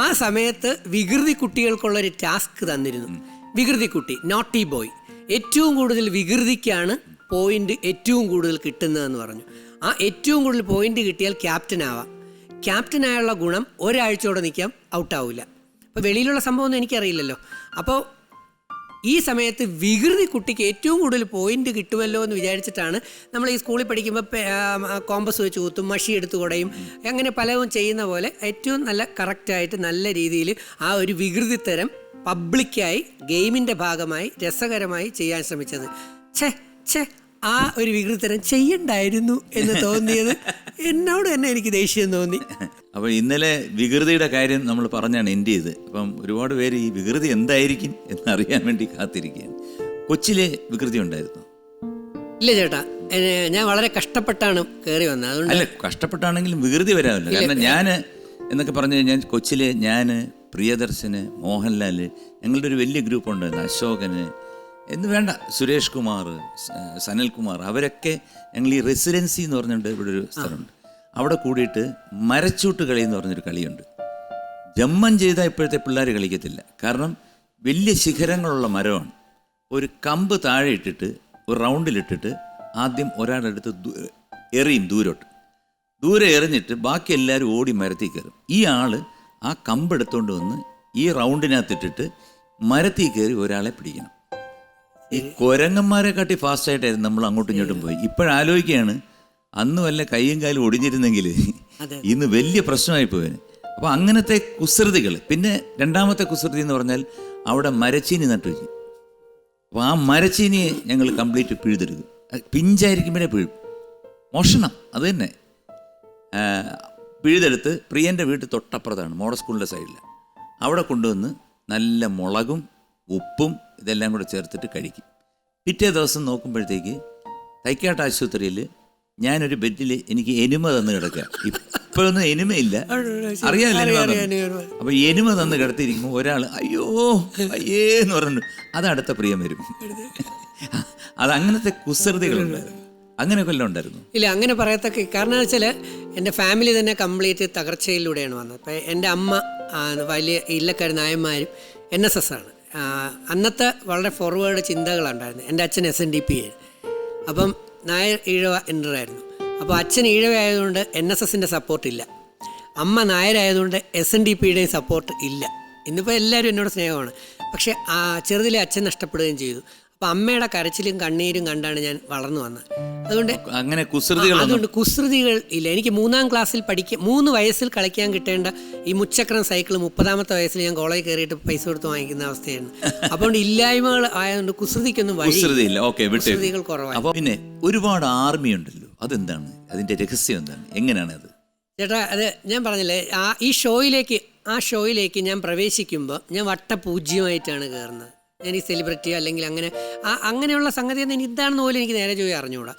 ആ സമയത്ത് വികൃതി കുട്ടികൾക്കുള്ളൊരു ടാസ്ക് തന്നിരുന്നു. വികൃതി കുട്ടി, നോട്ടി ബോയ്, ഏറ്റവും കൂടുതൽ വികൃതിക്കാണ് പോയിന്റ് ഏറ്റവും കൂടുതൽ കിട്ടുന്നതെന്ന് പറഞ്ഞു. ആ ഏറ്റവും കൂടുതൽ പോയിന്റ് കിട്ടിയാൽ ക്യാപ്റ്റൻ ആവാം. ക്യാപ്റ്റനായുള്ള ഗുണം ഒരാഴ്ചയോടെ നിൽക്കാം, ഔട്ടാവില്ല. അപ്പോൾ വെളിയിലുള്ള സംഭവമൊന്നും എനിക്കറിയില്ലല്ലോ. അപ്പോൾ ഈ സമയത്ത് വികൃതി കുട്ടിക്ക് ഏറ്റവും കൂടുതൽ പോയിന്റ് കിട്ടുമല്ലോ എന്ന് വിചാരിച്ചിട്ടാണ് നമ്മൾ ഈ സ്കൂളിൽ പഠിക്കുമ്പോൾ കോമ്പസ് വെച്ച് കൂത്തും, മഷി എടുത്ത് കുടയും, അങ്ങനെ പലതും ചെയ്യുന്ന പോലെ ഏറ്റവും നല്ല കറക്റ്റായിട്ട് നല്ല രീതിയിൽ ആ ഒരു വികൃതി തരം പബ്ലിക്കായി ഗെയിമിൻ്റെ ഭാഗമായി രസകരമായി ചെയ്യാൻ ശ്രമിച്ചത്. ആ ഒരു വികൃതിതരം ചെയ്യണ്ടായിരുന്നു എന്ന് തോന്നിയത് എന്നോട് തന്നെ എനിക്ക് ദേഷ്യം തോന്നി. അപ്പോൾ ഇന്നലെ വികൃതിയുടെ കാര്യം നമ്മൾ പറഞ്ഞാണ് എൻ്റെ ഇത്. അപ്പം ഒരുപാട് പേര് ഈ വികൃതി എന്തായിരിക്കും എന്നറിയാൻ വേണ്ടി കാത്തിരിക്കുകയാണ്. കൊച്ചിലെ വികൃതി ഉണ്ടായിരുന്നു? ഇല്ല ചേട്ടാ, ഞാൻ വളരെ കഷ്ടപ്പെട്ടാണ് കയറി വന്നത്. അതുകൊണ്ട് അല്ല, കഷ്ടപ്പെട്ടാണെങ്കിലും വികൃതി വരാമല്ലോ. കാരണം ഞാൻ എന്നൊക്കെ പറഞ്ഞു കഴിഞ്ഞാൽ കൊച്ചിലെ ഞാൻ, പ്രിയദർശന്, മോഹൻലാൽ, ഞങ്ങളുടെ ഒരു വലിയ ഗ്രൂപ്പ് ഉണ്ടായിരുന്നു. അശോകന് എന്ന് വേണ്ട, സുരേഷ് കുമാർ, സനൽകുമാർ, അവരൊക്കെ ഞങ്ങൾ ഈ റെസിഡൻസി എന്ന് പറഞ്ഞിട്ട് ഇവിടെ ഒരു സ്ഥലമുണ്ട്, അവിടെ കൂടിയിട്ട് മരച്ചൂട്ട് കളി എന്ന് പറഞ്ഞൊരു കളിയുണ്ട്. ജമ്മം ചെയ്താൽ ഇപ്പോഴത്തെ പിള്ളേർ കളിക്കത്തില്ല. കാരണം വലിയ ശിഖരങ്ങളുള്ള മരമാണ്. ഒരു കമ്പ് താഴെ ഇട്ടിട്ട് ഒരു റൗണ്ടിലിട്ടിട്ട് ആദ്യം ഒരാളുടെ അടുത്ത് എറിയും ദൂരെ എറിഞ്ഞിട്ട് ബാക്കി എല്ലാവരും ഓടി മരത്തിൽ കയറും. ഈ ആൾ ആ കമ്പെടുത്തുകൊണ്ട് വന്ന് ഈ റൗണ്ടിനകത്തിട്ടിട്ട് മരത്തിൽ കയറി ഒരാളെ പിടിക്കണം. ഈ കുരങ്ങന്മാരെ കാട്ടി ഫാസ്റ്റായിട്ടായിരുന്നു നമ്മൾ അങ്ങോട്ടും ഇങ്ങോട്ടും പോയി. ഇപ്പോഴാലോചിക്കുകയാണ്, അന്ന് വല്ല കൈയും കാലും ഒടിഞ്ഞിരുന്നെങ്കിൽ ഇന്ന് വലിയ പ്രശ്നമായി പോയേനെ. അപ്പോൾ അങ്ങനത്തെ കുസൃതികൾ. പിന്നെ രണ്ടാമത്തെ കുസൃതി എന്ന് പറഞ്ഞാൽ അവിടെ മരച്ചീനി നട്ടു വെച്ചു. അപ്പോൾ ആ മരച്ചീനിയെ ഞങ്ങൾ കംപ്ലീറ്റ് പിഴുതെടുക്കും. പിഞ്ചായിരിക്കുമ്പോഴേ പിഴും. മോഷണം അത് തന്നെ. പിഴുതെടുത്ത് പ്രിയൻ്റെ വീട്ടിൽ തൊട്ടപ്പുറത്താണ്, മോഡൽ സ്കൂളിൻ്റെ സൈഡിൽ. അവിടെ കൊണ്ടുവന്ന് നല്ല മുളകും ഉപ്പും ഇതെല്ലാം കൂടെ ചേർത്തിട്ട് കഴിക്കും. പിറ്റേ ദിവസം നോക്കുമ്പോഴത്തേക്ക് തൈക്കാട്ട് ആശുപത്രിയിൽ ഞാനൊരു ബെഡിൽ എനിക്ക് എനിമ തന്ന് കിടക്കുക. ഇപ്പോഴൊന്നും എനിമയില്ല, അറിയാമല്ലോ. അപ്പോൾ എനിമ തന്ന് കിടത്തിയിരിക്കുമ്പോൾ ഒരാൾ അയ്യേ എന്ന് പറഞ്ഞു, അത് അടുത്ത പ്രിയം വരും. അത് അങ്ങനത്തെ കുസൃതികളുണ്ടായിരുന്നു. അങ്ങനെയൊക്കെ എല്ലാം ഉണ്ടായിരുന്നു. ഇല്ല, അങ്ങനെ പറയത്തക്ക കാരണം വെച്ചാൽ എൻ്റെ ഫാമിലി തന്നെ കംപ്ലീറ്റ് തകർച്ചയിലൂടെയാണ് വന്നത്. അപ്പോൾ എൻ്റെ അമ്മ വലിയ ഇല്ലക്കാർ നായന്മാരും NSS ആണ്. അന്നത്തെ വളരെ ഫോർവേഡ് ചിന്തകളുണ്ടായിരുന്നു. എൻ്റെ അച്ഛൻ SNDP ആയിരുന്നു. അപ്പം നായർ ഈഴവ എൻ്ററായിരുന്നു. അപ്പോൾ അച്ഛൻ ഈഴവ ആയതുകൊണ്ട് NSSൻ്റെ സപ്പോർട്ടില്ല, അമ്മ നായരായതുകൊണ്ട് SNDPയുടെയും സപ്പോർട്ട് ഇല്ല. ഇന്നിപ്പോൾ എല്ലാവരും എന്നോട് സ്നേഹമാണ്. പക്ഷേ ചെറുതിലെ അച്ഛൻ നഷ്ടപ്പെടുകയും ചെയ്തു. അപ്പം അമ്മയുടെ കരച്ചിലും കണ്ണീരും കണ്ടാണ് ഞാൻ വളർന്നു വന്നത്. അതുകൊണ്ട് കുസൃതികൾ ഇല്ല. എനിക്ക് 3ാം ക്ലാസ്സിൽ 3 വയസ്സിൽ കളിക്കാൻ കിട്ടേണ്ട ഈ മുച്ചക്രം സൈക്കിൾ 30ാമത്തെ വയസ്സിൽ ഞാൻ കോളേജിൽ കയറിയിട്ട് പൈസ കൊടുത്ത് വാങ്ങിക്കുന്ന അവസ്ഥയാണ്. അതുകൊണ്ട് ഇല്ലായ്മകൾ ആയതുകൊണ്ട് കുസൃതിക്കൊന്നും കുസൃതികൾ കുറവാണ്. പിന്നെ ഒരുപാട് ആർമി ഉണ്ടല്ലോ, അതെന്താണ് അതിന്റെ രഹസ്യം എന്താണ്, എങ്ങനെയാണ് അത്? ചേട്ടാ, അത് ഞാൻ പറഞ്ഞില്ലേ, ആ ഷോയിലേക്ക് ഞാൻ പ്രവേശിക്കുമ്പോൾ ഞാൻ വട്ടപൂജ്യമായിട്ടാണ് കയറുന്നത്. ഞാൻ ഈ സെലിബ്രിറ്റിയോ അല്ലെങ്കിൽ അങ്ങനെയുള്ള സംഗതിയൊന്നും ഇതാണെന്ന് പോലും എനിക്ക് നേരെ ചോദിച്ചാൽ അറിഞ്ഞുകൂടാ.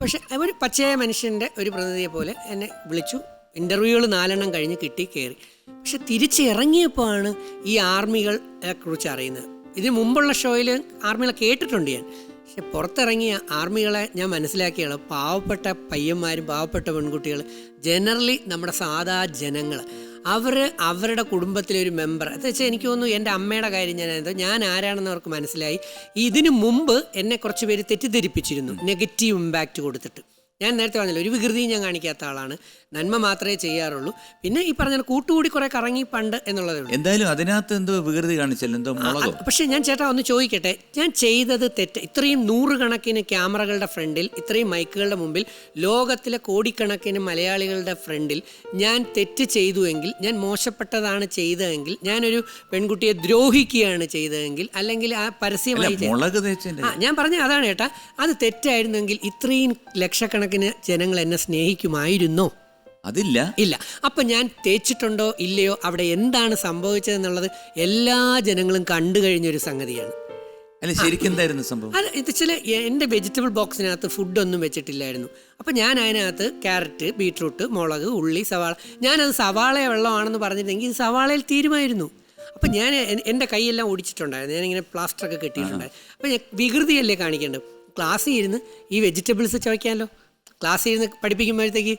പക്ഷെ ഒരു പച്ചയായ മനുഷ്യൻ്റെ ഒരു പ്രതിനിധിയെ പോലെ എന്നെ വിളിച്ചു. ഇൻ്റർവ്യൂകൾ 4 കഴിഞ്ഞ് കയറി. പക്ഷെ തിരിച്ചിറങ്ങിയപ്പോൾ ആണ് ഈ ആർമികളെ കുറിച്ച് അറിയുന്നത്. ഇതിന് മുമ്പുള്ള ഷോയിൽ ആർമികളെ കേട്ടിട്ടുണ്ട് ഞാൻ. പക്ഷെ പുറത്തിറങ്ങിയ ആർമികളെ ഞാൻ മനസ്സിലാക്കിയാണ് പാവപ്പെട്ട പയ്യന്മാരും പാവപ്പെട്ട പെൺകുട്ടികൾ, ജനറലി നമ്മുടെ സാധാ ജനങ്ങൾ, അവരുടെ കുടുംബത്തിലെ ഒരു മെമ്പർ. എന്ന് വെച്ചാൽ എനിക്ക് തോന്നുന്നു എൻ്റെ അമ്മയുടെ കാര്യം ഞാൻ ആരാണെന്ന് അവർക്ക് മനസ്സിലായി. ഇതിനു മുമ്പ് എന്നെ കുറച്ച് പേര് തെറ്റിദ്ധരിപ്പിച്ചിരുന്നു, നെഗറ്റീവ് ഇമ്പാക്റ്റ് കൊടുത്തിട്ട്. ഞാൻ നേരത്തെ പറഞ്ഞില്ല, ഒരു വികൃതിയും ഞാൻ കാണിക്കാത്ത ആളാണ്, നന്മ മാത്രമേ ചെയ്യാറുള്ളൂ. പിന്നെ ഈ പറഞ്ഞ കൂട്ടുകൂടി കുറെ കറങ്ങി പണ്ട് എന്നുള്ളതേ ഉള്ളൂ. എന്തായാലും അതിനകത്ത് എന്തോ വികൃതി കാണിച്ചല്ലോ. പക്ഷെ ഞാൻ ചേട്ടാ ഒന്ന് ചോദിക്കട്ടെ, ഞാൻ ചെയ്തത് തെറ്റ്? ഇത്രയും 100 കണക്കിന് ക്യാമറകളുടെ ഫ്രണ്ടിൽ, ഇത്രയും മൈക്കുകളുടെ മുമ്പിൽ, ലോകത്തിലെ കോടിക്കണക്കിന് മലയാളികളുടെ ഫ്രണ്ടിൽ ഞാൻ തെറ്റ് ചെയ്തുവെങ്കിൽ, ഞാൻ മോശപ്പെട്ടതാണ് ചെയ്തതെങ്കിൽ, ഞാനൊരു പെൺകുട്ടിയെ ദ്രോഹിക്കുകയാണ് ചെയ്തതെങ്കിൽ, അല്ലെങ്കിൽ ആ പരസ്യമായി ഞാൻ പറഞ്ഞ അതാണ് ചേട്ടാ, അത് തെറ്റായിരുന്നെങ്കിൽ ഇത്രയും ലക്ഷക്കണക്കിന് ജനങ്ങൾ എന്നെ സ്നേഹിക്കുമായിരുന്നോ? ഇല്ല. അപ്പം ഞാൻ തേച്ചിട്ടുണ്ടോ ഇല്ലയോ, അവിടെ എന്താണ് സംഭവിച്ചതെന്നുള്ളത് എല്ലാ ജനങ്ങളും കണ്ടു കഴിഞ്ഞൊരു സംഗതിയാണ്. ശരിക്കും എന്തായിരുന്നു സംഭവം? ഇത് എൻ്റെ വെജിറ്റബിൾ ബോക്സിനകത്ത് ഫുഡൊന്നും വെച്ചിട്ടില്ലായിരുന്നു. അപ്പം ഞാൻ അതിനകത്ത് ക്യാരറ്റ്, ബീട്രൂട്ട്, മുളക്, ഉള്ളി, സവാള, ഞാനത് സവാള വെള്ളമാണെന്ന് പറഞ്ഞിരുന്നെങ്കിൽ ഇത് സവാളയിൽ തീരുമായിരുന്നു. അപ്പം ഞാൻ എൻ്റെ കൈയെല്ലാം ഒടിച്ചിട്ടുണ്ടായിരുന്നു, ഞാനിങ്ങനെ പ്ലാസ്റ്ററൊക്കെ കെട്ടിയിട്ടുണ്ടായിരുന്നു. അപ്പം ഞാൻ വികൃതിയല്ലേ കാണിക്കേണ്ടത്? ക്ലാസ്സിൽ ഇരുന്ന് ഈ വെജിറ്റബിൾസ് ചോദിക്കാമല്ലോ, ക്ലാസ്സിൽ ഇരുന്ന് പഠിപ്പിക്കുമ്പോഴത്തേക്ക്.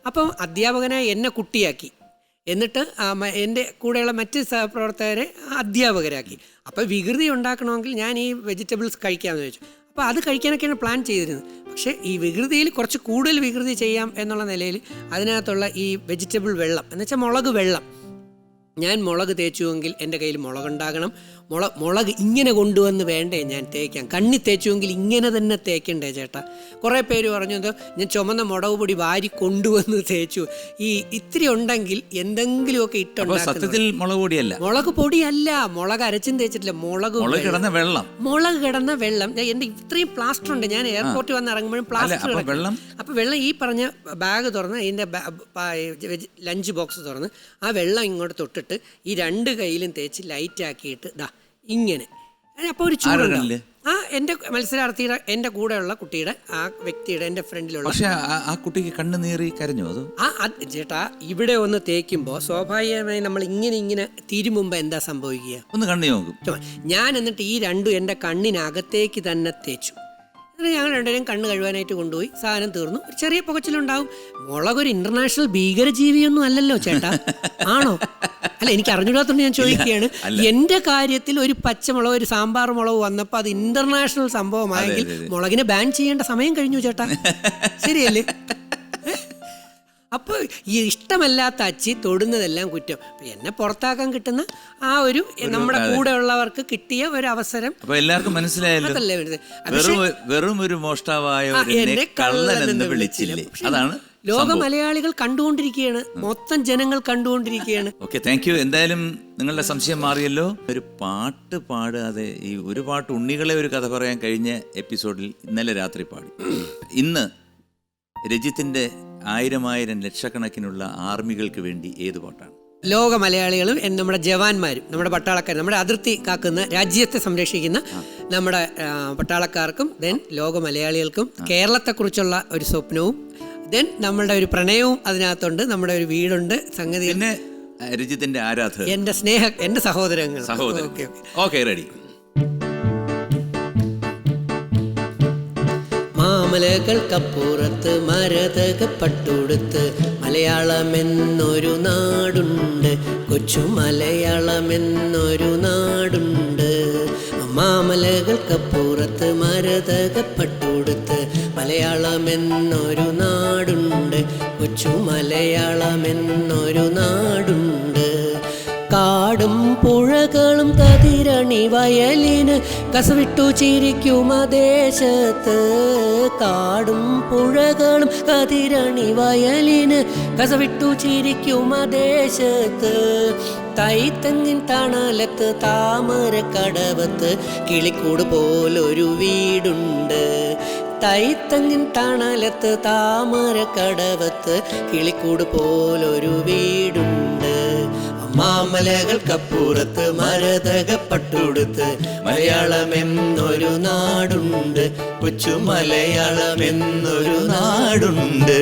അപ്പം അധ്യാപകനായി എന്നെ കുട്ടിയാക്കി, എന്നിട്ട് എൻ്റെ കൂടെയുള്ള മറ്റ് സഹപ്രവർത്തകരെ അധ്യാപകരാക്കി. അപ്പോൾ വികൃതി ഉണ്ടാക്കണമെങ്കിൽ ഞാൻ ഈ വെജിറ്റബിൾസ് കഴിക്കാമെന്ന് ചോദിച്ചു. അപ്പോൾ അത് കഴിക്കാനൊക്കെയാണ് പ്ലാൻ ചെയ്തിരുന്നത്. പക്ഷേ ഈ വികൃതിയിൽ കുറച്ച് കൂടുതൽ വികൃതി ചെയ്യാം എന്നുള്ള നിലയിൽ അതിനകത്തുള്ള ഈ വെജിറ്റബിൾ വെള്ളം, എന്നുവെച്ചാൽ മുളക് വെള്ളം, ഞാൻ മുളക് തേച്ചുവെങ്കിൽ എൻ്റെ കയ്യിൽ മുളകുണ്ടാകണം. മുളക് ഇങ്ങനെ കൊണ്ടുവന്ന് വേണ്ടേ ഞാൻ തേക്കാം? കണ്ണി തേച്ചുവെങ്കിൽ ഇങ്ങനെ തന്നെ തേക്കണ്ടേ ചേട്ടാ? കുറേ പേര് പറഞ്ഞത് ഞാൻ ചുമന്ന മുളക് പൊടി വാരി കൊണ്ടുവന്ന് തേച്ചു. ഇത്തിരി ഉണ്ടെങ്കിൽ എന്തെങ്കിലുമൊക്കെ സത്യത്തിൽ മുളക് പൊടിയല്ല, മുളക് അരച്ചും തേച്ചിട്ടില്ല, മുളക് കിടന്ന വെള്ളം. എൻ്റെ ഇത്രയും പ്ലാസ്റ്റർ ഉണ്ട്, ഞാൻ എയർപോർട്ടിൽ വന്ന് ഇറങ്ങുമ്പോഴും പ്ലാസ്റ്റർ. അപ്പോൾ വെള്ളം ഈ പറഞ്ഞ ബാഗ് തുറന്ന്, ഇതിൻ്റെ ലഞ്ച് ബോക്സ് തുറന്ന് ആ വെള്ളം ഇങ്ങോട്ട് തൊട്ടിട്ട് ഈ 2 കൈയിലും തേച്ച് ലൈറ്റാക്കിയിട്ട് ഇങ്ങനെ. അപ്പോൾ ഒരു ചൂടുണ്ട്. എൻ്റെ മത്സരാർത്ഥിയുടെ, എൻ്റെ കൂടെയുള്ള കുട്ടിയുടെ, ആ വ്യക്തിയുടെ, എൻ്റെ ഫ്രണ്ടിലുള്ള. പക്ഷേ ആ കുട്ടിക്ക് കണ്ണ് നീറി കരഞ്ഞു. അത് ചേട്ടാ, ഇവിടെ ഒന്ന് തേക്കുമ്പോൾ സ്വാഭാവികമായി നമ്മൾ ഇങ്ങനെ തിരുമുമ്പ് എന്താ സംഭവിക്കുക? ഒന്ന് കണ്ണു നോക്കും. ഞാൻ എന്നിട്ട് ഈ 2 എൻ്റെ കണ്ണിനകത്തേക്ക് തന്നെ തേച്ചു. എന്നിട്ട് ഞങ്ങൾ 2 കണ്ണ് കഴുകാനായിട്ട് കൊണ്ടുപോയി. സാധനം തീർന്നു. ഒരു ചെറിയ പുകച്ചിലുണ്ടാവും. മുളകൊരു ഇന്റർനാഷണൽ ഭീകരജീവിയൊന്നും അല്ലല്ലോ ചേട്ടാ, ആണോ? അല്ല, എനിക്ക് അറിഞ്ഞൂടാത്തോണ്ട് ഞാൻ ചോദിക്കുകയാണ്. എൻ്റെ കാര്യത്തിൽ ഒരു പച്ചമുളക്, ഒരു സാമ്പാർ മുളക് വന്നപ്പോൾ അത് ഇന്റർനാഷണൽ സംഭവമായെങ്കിൽ മുളകിനെ ബാൻ ചെയ്യേണ്ട സമയം കഴിഞ്ഞു ചേട്ടാ, ശരിയല്ലേ? അപ്പോൾ ഈ ഇഷ്ടമല്ലാത്ത അച്ചി തൊടുന്നതെല്ലാം കുറ്റം. എന്നെ പുറത്താക്കാൻ കിട്ടുന്ന ആ ഒരു നമ്മുടെ കൂടെ ഉള്ളവർക്ക് കിട്ടിയ ഒരു അവസരം എല്ലാവർക്കും മനസ്സിലായല്ലോ. അതല്ലേ വെറും ഒരു മോഷ്ടാവായ എന്നെ കള്ളനെന്ന് വിളിച്ചില്ലേ? അതാണ് ലോക മലയാളികൾ കണ്ടുകൊണ്ടിരിക്കുകയാണ്, മൊത്തം ജനങ്ങൾ കണ്ടുകൊണ്ടിരിക്കുകയാണ്. Okay, thank you. എന്തായാലും നിങ്ങളുടെ സംശയം മാറിയല്ലോ. ഒരു പാട്ട് പാടാതെ ഈ ഒരു പാട്ട് ഉണ്ണികളെ ഒരു കഥ പറയാൻ കഴിഞ്ഞ എപ്പിസോഡിൽ ഇന്നലെ രാത്രി പാടി. ഇന്ന് രജിത്തിന്റെ 1000 ലക്ഷക്കണക്കിനുള്ള ആർമികൾക്ക് വേണ്ടി ഏത് പാട്ടാണ്? ലോക മലയാളികളും നമ്മുടെ ജവാന്മാരും നമ്മുടെ പട്ടാളക്കാരും, നമ്മുടെ അതിർത്തി കാക്കുന്ന, രാജ്യത്തെ സംരക്ഷിക്കുന്ന നമ്മുടെ പട്ടാളക്കാർക്കും, ദെൻ ലോക മലയാളികൾക്കും കേരളത്തെക്കുറിച്ചുള്ള ഒരു സ്വപ്നവും, ദെൻ നമ്മളുടെ ഒരു പ്രണയവും അതിനകത്തുണ്ട്, നമ്മുടെ ഒരു വീടുണ്ട്, സംഗതി. പിന്നെ രജിത്തിന്റെ ആരാധകർ, എൻ്റെ സഹോദരങ്ങൾ. Okay, ready. മാമലകൾക്കപ്പുറത്ത് മരതകപ്പട്ടുടുത്ത് മലയാളമെന്നൊരു നാടുണ്ട്, കൊച്ചു മലയാളമെന്നൊരു നാടുണ്ട്. മാമലകൾക്കപ്പുറത്ത് മരതകപ്പട്ടുടുത്ത് മലയാളമെന്നൊരു നാടുണ്ട്, കൊച്ചു മലയാളമെന്നൊരു നാടുണ്ട്. കാടും പുഴകളും കതിരണി വയലിന് കസവിട്ടു ചിരിക്കും ദേശത്ത്. കാടും പുഴകളും കതിരണി വയലിന് കസവിട്ടു ചിരിക്കും ദേശത്ത്. തൈത്തങ്ങിൻ തണലത്ത് താമരക്കടവത്ത് കിളിക്കൂട് പോലൊരു വീടുണ്ട്. തൈത്തങ്ങിൻ തണലത്ത് താമരക്കടവത്ത് കിളിക്കൂട് പോലൊരു വീടുണ്ട്. മാമലകൾക്കപ്പുറത്ത് മരതകപ്പട്ടുടുത്ത് മലയാളമെന്നൊരു നാടുണ്ട്, കൊച്ചു മലയാളമെന്നൊരു നാടുണ്ട്.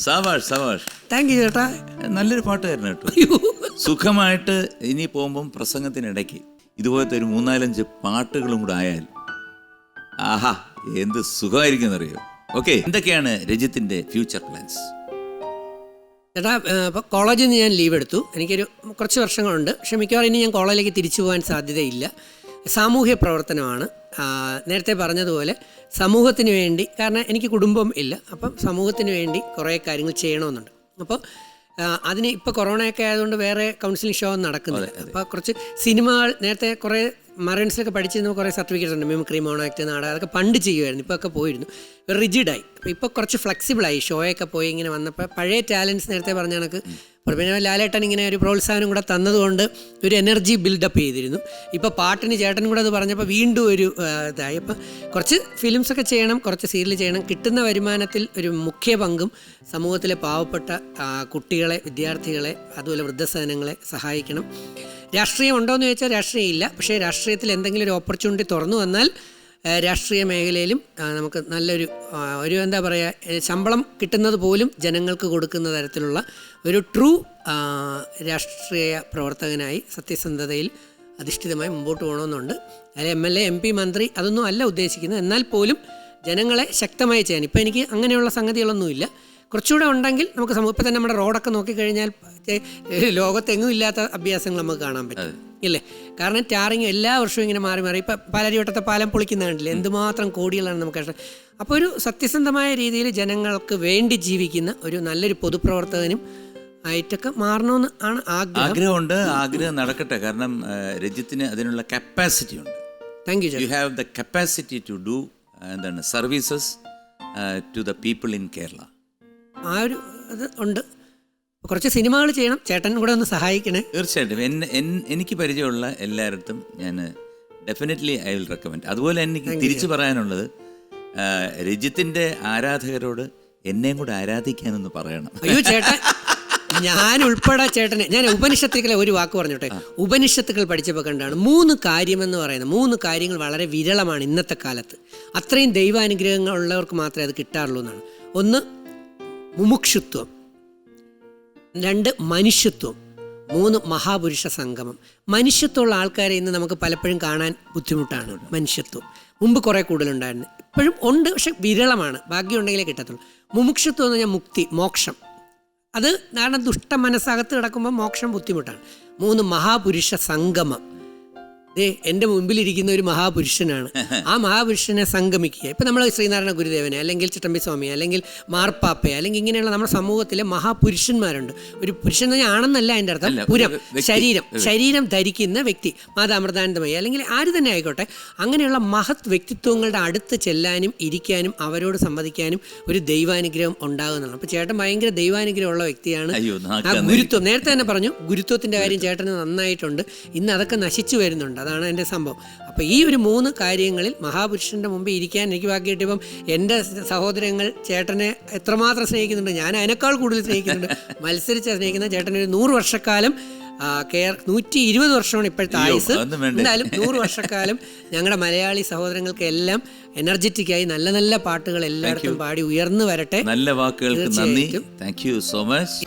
സവാഷ് സവാഷ്. താങ്ക് യു ചേട്ടാ. നല്ലൊരു പാട്ടുകാരൻ കേട്ടോ. സുഖമായിട്ട് ഇനി പോകുമ്പം പ്രസംഗത്തിനിടയ്ക്ക് ഇതുപോലത്തെ ഒരു 3-4 പാട്ടുകളും കൂടെ ആയാൽ ആഹാ എന്ത് സുഖമായിരിക്കും എന്നറിയോ. ഓക്കെ, എന്തൊക്കെയാണ് രജിത്തിന്റെ ഫ്യൂച്ചർ പ്ലാൻസ്? ചേട്ടാ, ഇപ്പോൾ കോളേജിൽ നിന്ന് ഞാൻ ലീവ് എടുത്തു. എനിക്കൊരു കുറച്ച് വർഷങ്ങളുണ്ട്. പക്ഷേ മിക്കവാറും ഇനി ഞാൻ കോളേജിലേക്ക് തിരിച്ചു പോകാൻ സാധ്യതയില്ല. സാമൂഹ്യ പ്രവർത്തനമാണ്. നേരത്തെ പറഞ്ഞതുപോലെ സമൂഹത്തിന് വേണ്ടി, കാരണം എനിക്ക് കുടുംബം ഇല്ല, അപ്പം സമൂഹത്തിന് വേണ്ടി കുറേ കാര്യങ്ങൾ ചെയ്യണമെന്നുണ്ട്. അപ്പോൾ അതിന് ഇപ്പോൾ കൊറോണയൊക്കെ ആയതുകൊണ്ട് വേറെ കൗൺസിലിംഗ് ഷോ ഒന്നും നടക്കുന്നില്ല. അപ്പോൾ കുറച്ച് സിനിമകൾ നേരത്തെ കുറേ മറൈൻസിലൊക്കെ പഠിച്ചിരുന്ന കുറേ സർട്ടിഫിക്കറ്റ് ഉണ്ട്, മിമിക്രി, മോണോ ആക്ട്, നാടകം, അതൊക്കെ പണ്ട് ചെയ്യുമായിരുന്നു. ഇപ്പോൾ ഒക്കെ പോയിരുന്നു, റിജിഡായി. അപ്പോൾ ഇപ്പോൾ കുറച്ച് ഫ്ലെക്സിബിളായി. ഷോയൊക്കെ പോയി ഇങ്ങനെ വന്നപ്പോൾ പഴയ ടാലൻസ് നേരത്തെ പറഞ്ഞ കണക്ക് പിന്നെ ലാലേട്ടൻ ഇങ്ങനെ ഒരു പ്രോത്സാഹനം കൂടെ തന്നതുകൊണ്ട് ഒരു എനർജി ബിൽഡപ്പ് ചെയ്തിരുന്നു. ഇപ്പോൾ പാട്ടിന് ചേട്ടനും കൂടെ അത് പറഞ്ഞപ്പോൾ വീണ്ടും ഒരു ഇതായി. അപ്പം കുറച്ച് ഫിലിംസൊക്കെ ചെയ്യണം, കുറച്ച് സീരിയൽ ചെയ്യണം. കിട്ടുന്ന വരുമാനത്തിൽ ഒരു മുഖ്യ പങ്കും സമൂഹത്തിലെ പാവപ്പെട്ട കുട്ടികളെ, വിദ്യാർത്ഥികളെ, അതുപോലെ വൃദ്ധസദനങ്ങളെ സഹായിക്കണം. രാഷ്ട്രീയം ഉണ്ടോയെന്ന് ചോദിച്ചാൽ രാഷ്ട്രീയം ഇല്ല. പക്ഷേ രാഷ്ട്രീയത്തിൽ എന്തെങ്കിലും ഒരു ഓപ്പർച്യൂണിറ്റി തുറന്നു വന്നാൽ രാഷ്ട്രീയ മേഖലയിലും നമുക്ക് നല്ലൊരു എന്താ പറയുക, ശമ്പളം കിട്ടുന്നത് പോലും ജനങ്ങൾക്ക് കൊടുക്കുന്ന തരത്തിലുള്ള ഒരു ട്രൂ രാഷ്ട്രീയ പ്രവർത്തകനായി സത്യസന്ധതയിൽ അധിഷ്ഠിതമായി മുമ്പോട്ട് പോകണമെന്നുണ്ട്. അതിൽ MLA, MP, മന്ത്രി അതൊന്നും അല്ല ഉദ്ദേശിക്കുന്നത്. എന്നാൽ പോലും ജനങ്ങളെ ശക്തമായി ചെയ്യാൻ ഇപ്പോൾ എനിക്ക് അങ്ങനെയുള്ള സംഗതികളൊന്നുമില്ല. കുറച്ചുകൂടെ ഉണ്ടെങ്കിൽ നമുക്ക് ഇപ്പം തന്നെ നമ്മുടെ റോഡൊക്കെ നോക്കിക്കഴിഞ്ഞാൽ ലോകത്തെങ്ങും ഇല്ലാത്ത അഭ്യാസങ്ങൾ നമുക്ക് കാണാൻ പറ്റും ഇല്ലേ. കാരണം ടാറിങ് എല്ലാ വർഷവും ഇങ്ങനെ മാറി മാറി. ഇപ്പം പാലാരിവട്ടത്തെ പാലം പൊളിക്കുന്ന കണ്ടില്ലേ, എന്തുമാത്രം കോടികളാണ് നമുക്ക് കഷ്ടം. അപ്പോൾ ഒരു സത്യസന്ധമായ രീതിയിൽ ജനങ്ങൾക്ക് വേണ്ടി ജീവിക്കുന്ന ഒരു നല്ലൊരു പൊതുപ്രവർത്തകനും ആയിട്ടൊക്കെ മാറണമെന്ന് ആണ് ആഗ്രഹമുണ്ട്. ആഗ്രഹം നടക്കട്ടെ. കാരണം രജിത്തിന് അതിനുള്ള കപ്പാസിറ്റി ഉണ്ട്. Thank you. You have the capacity to do എന്താണ് services to the people in Kerala. ആ ഒരു ഇത് ഉണ്ട്. കുറച്ച് സിനിമകൾ ചെയ്യണം, ചേട്ടൻ കൂടെ ഒന്ന് സഹായിക്കണേ. തീർച്ചയായിട്ടും. എനിക്ക് പരിചയമുള്ള എല്ലായിടത്തും ഞാൻ ഡെഫിനറ്റ്ലി ഐ വിൽ റെക്കമെൻഡ്. അതുപോലെ എനിക്ക് തിരിച്ചു പറയാനുള്ളത്, രജിത്തിൻ്റെ ആരാധകരോട് എന്നെയും കൂടെ ആരാധിക്കാനൊന്ന് പറയണം. അയ്യോ ചേട്ടൻ, ഞാൻ ഉൾപ്പെടെ ചേട്ടനെ, ഞാൻ ഉപനിഷത്തുക്കളെ ഒരു വാക്ക് പറഞ്ഞോട്ടെ. ഉപനിഷത്തുക്കൾ പഠിച്ചപ്പോൾ കണ്ടാണ് 3 കാര്യമെന്ന് പറയുന്നത്. 3 കാര്യങ്ങൾ വളരെ വിരളമാണ് ഇന്നത്തെ കാലത്ത്. അത്രയും ദൈവാനുഗ്രഹങ്ങൾ ഉള്ളവർക്ക് മാത്രമേ അത് കിട്ടാറുള്ളൂ എന്നാണ്. 1 മുമുക്ഷുത്വം, 2 മനുഷ്യത്വം, 3 മഹാപുരുഷ സംഗമം. മനുഷ്യത്വമുള്ള ആൾക്കാരെ ഇന്ന് നമുക്ക് പലപ്പോഴും കാണാൻ ബുദ്ധിമുട്ടാണ്. മനുഷ്യത്വം മുമ്പ് കുറേ കൂടുതലുണ്ടായിരുന്നു, ഇപ്പോഴും ഉണ്ട്, പക്ഷെ വിരളമാണ്. ഭാഗ്യമുണ്ടെങ്കിലേ കിട്ടത്തുള്ളൂ. മുമുക്ഷത്വം എന്ന് പറഞ്ഞാൽ മുക്തി, മോക്ഷം. അത് കാരണം ദുഷ്ട മനസ്സകത്ത് കിടക്കുമ്പോൾ മോക്ഷം ബുദ്ധിമുട്ടാണ്. 3 മഹാപുരുഷ സംഗമം. എൻ്റെ മുമ്പിലിരിക്കുന്ന ഒരു മഹാപുരുഷനാണ്. ആ മഹാപുരുഷനെ സംഗമിക്കുക. ഇപ്പം നമ്മൾ ശ്രീനാരായണ ഗുരുദേവനെ, അല്ലെങ്കിൽ ചിട്ടമ്പി സ്വാമിയെ, അല്ലെങ്കിൽ മാർപ്പാപ്പയെ, അല്ലെങ്കിൽ ഇങ്ങനെയുള്ള നമ്മുടെ സമൂഹത്തിലെ മഹാപുരുഷന്മാരുണ്ട്. ഒരു പുരുഷൻ എന്ന് പറഞ്ഞാൽ ആണെന്നല്ല അതിൻ്റെ അർത്ഥം, പുരം, ശരീരം ധരിക്കുന്ന വ്യക്തി. മാതാമൃതാനന്ദമയി അല്ലെങ്കിൽ ആര് തന്നെ ആയിക്കോട്ടെ, അങ്ങനെയുള്ള മഹത് വ്യക്തിത്വങ്ങളുടെ അടുത്ത് ചെല്ലാനും ഇരിക്കാനും അവരോട് സംവദിക്കാനും ഒരു ദൈവാനുഗ്രഹം ഉണ്ടാകുന്നതാണ്. അപ്പോൾ ചേട്ടൻ ഭയങ്കര ദൈവാനുഗ്രഹമുള്ള വ്യക്തിയാണ്. ആ ഗുരുത്വം നേരത്തെ തന്നെ പറഞ്ഞു, ഗുരുത്വത്തിൻ്റെ കാര്യം ചേട്ടന് നന്നായിട്ടുണ്ട്. ഇന്ന് അതൊക്കെ നശിച്ചു വരുന്നുണ്ട്. അതാണ് എൻ്റെ സംഭവം. അപ്പോൾ ഈ ഒരു 3 കാര്യങ്ങളിൽ മഹാപുരുഷൻ്റെ മുമ്പിൽ ഇരിക്കാൻ എനിക്ക് ഭാഗ്യം കിട്ടിയപ്പം എൻ്റെ സഹോദരങ്ങൾ ചേട്ടനെ എത്രമാത്രം സ്നേഹിക്കുന്നുണ്ട്, ഞാൻ അതിനേക്കാൾ കൂടുതൽ സ്നേഹിക്കുന്നുണ്ട്. മത്സരിച്ച് സ്നേഹിക്കുന്ന ചേട്ടന് ഒരു 100 വർഷക്കാലം 120 വർഷമാണ് ഇപ്പോഴത്തെ ആയുസ്. എന്തായാലും 100 വർഷക്കാലം ഞങ്ങളുടെ മലയാളി സഹോദരങ്ങൾക്ക് എല്ലാം എനർജറ്റിക്കായി നല്ല നല്ല പാട്ടുകൾ എല്ലായിടത്തും പാടി ഉയർന്നു വരട്ടെ. നല്ല വാക്കുകൾക്ക് നന്ദി. Thank you so much.